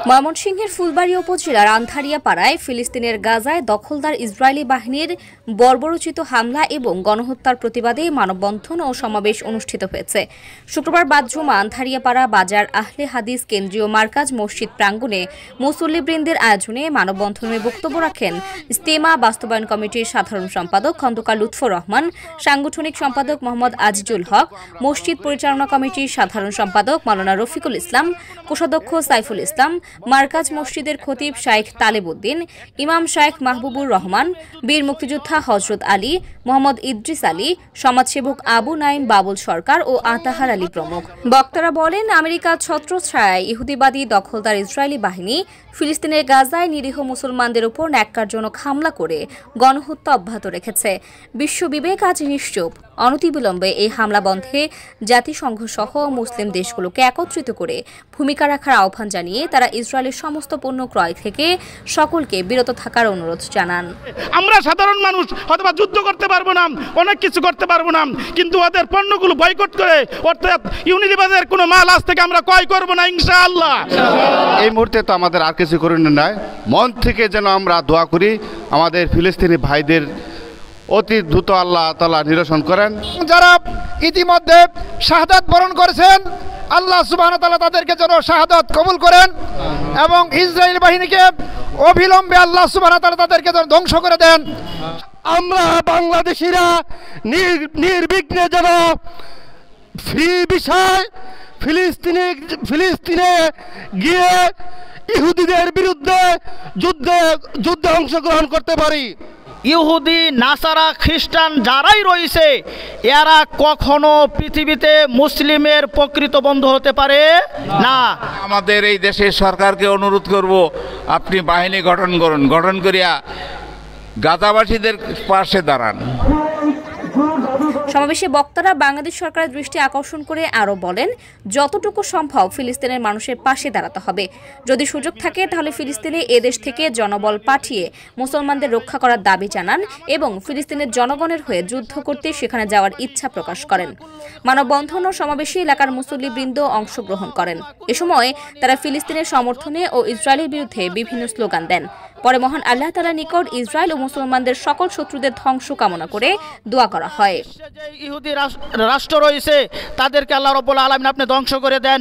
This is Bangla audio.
ময়মনসিংহের ফুলবাড়ী উপজেলার আন্ধারিয়াপাড়ায় ফিলিস্তিনের গাজায় দখলদার ইসরায়েলি বাহিনীর বর্বরোচিত হামলা এবং গণহত্যার প্রতিবাদে মানববন্ধন ও সমাবেশ অনুষ্ঠিত হয়েছে। শুক্রবার বাদ জুমা আন্ধারিয়াপাড়া বাজার আহলে হাদিস কেন্দ্রীয় মার্কাজ মসজিদ প্রাঙ্গণে মুসল্লিবৃন্দের আয়োজনে মানববন্ধনে বক্তব্য রাখেন ইজতেমা বাস্তবায়ন কমিটির সাধারণ সম্পাদক খন্দকার লুৎফর রহমান, সাংগঠনিক সম্পাদক মোহাম্মদ আজিজুল হক, মসজিদ পরিচালনা কমিটির সাধারণ সম্পাদক মাওলানা রফিকুল ইসলাম, কোষাধ্যক্ষ সাইফুল ইসলাম, মার্কাজ মসজিদের খতিব শাইখ তালেব উদ্দিন, ইমাম শাইখ মাহবুবুর রহমান, বীর মুক্তিযোদ্ধা হযরত আলী, মোহাম্মদ ইদ্রিস আলী, সমাজসেবক আবু নাইম বাবুল সরকার ও আতাহার আলী প্রমুখ। বক্তারা বলেন, আমেরিকার ছত্রছায়ায় ইহুদিবাদী দখলদার ইসরায়েলি বাহিনী ফিলিস্তিনের গাজায় নিরীহ মুসলমানদের উপর ন্যাক্কারজনক হামলা করে গণহত্যা অব্যাহত রেখেছে। বিশ্ব বিবেক আজ নিশ্চুপ। অনতিবিলম্বে এই হামলা বন্ধে জাতিসংঘ সহ মুসলিম দেশগুলোকে একত্রিত করে ভূমিকা রাখার আহ্বান জানিয়ে তারা ইসরায়েলের সমস্ত পণ্য ক্রয় থেকে সকলকে বিরত থাকার অনুরোধ জানান। আমরা সাধারণ মানুষ অথবা যুদ্ধ করতে পারবো না, অনেক কিছু করতে পারবো না, কিন্তু ওদের পণ্যগুলো বয়কট করে অর্থাৎ ইউনিলিভারের কোনো মাল আজ থেকে আমরা ক্রয় করবো না ইনশাআল্লাহ। এই মুহূর্তে তো আমাদের আর কিছু করণীয় নাই, মন থেকে যেন আমরা দোয়া করি আমাদের ফিলিস্তিনি ভাইদের অতি দ্রুত আল্লাহ তাআলা নিরসন করেন। যারা ইতিমধ্যে শাহাদাত বরণ করেছেন আল্লাহ সুবহানাহু ওয়া তাআলা তাদেরকে যেন শাহাদাত কবুল করেন এবং ইসরায়েল বাহিনীকে অবিলম্বে আল্লাহ সুবহানাহু ওয়া তাআলা তাদেরকে যেন ধ্বংস করে দেন। আমরা বাংলাদেশিরা নির্বিঘ্নে যেন ফ্রি বিষয় ফিলিস্তিনে গিয়ে ইহুদিদের বিরুদ্ধে যুদ্ধে অংশগ্রহণ করতে পারি। ইহুদি, নাসারা, খ্রিস্টান যারাই রয়েছে এরা কখনো পৃথিবীতে মুসলিমের প্রকৃত বন্ধু হতে পারে না। আমাদের এই দেশের সরকারকে অনুরোধ করব, আপনি বাহিনী গঠন করিয়া গাজাবাসীদের পাশে দাঁড়ান। সমাবেশে বক্তারা বাংলাদেশ সরকারের দৃষ্টি আকর্ষণ করে আরও বলেন, যতটুকু সম্ভব ফিলিস্তিনের মানুষের পাশে দাঁড়াতে হবে। যদি সুযোগ থাকে তাহলে ফিলিস্তিনে এদেশ থেকে জনবল পাঠিয়ে মুসলমানদের রক্ষা করার দাবি জানান এবং ফিলিস্তিনের জনগণের হয়ে যুদ্ধ করতে সেখানে যাওয়ার ইচ্ছা প্রকাশ করেন। মানববন্ধন ও সমাবেশে এলাকার মুসল্লিবৃন্দ অংশগ্রহণ করেন। এ সময় তারা ফিলিস্তিনের সমর্থনে ও ইসরায়েলের বিরুদ্ধে বিভিন্ন স্লোগান দেন। পরে মহান আল্লাহ তাআলার নিকট ইসরায়েল ও মুসলমানদের সকল শত্রুদের ধ্বংস কামনা করে দোয়া করা হয়। ইহুদি রাষ্ট্র রয়েছে তাদেরকে আল্লাহ রাব্বুল আলামিন আপনি ধ্বংস করে দেন।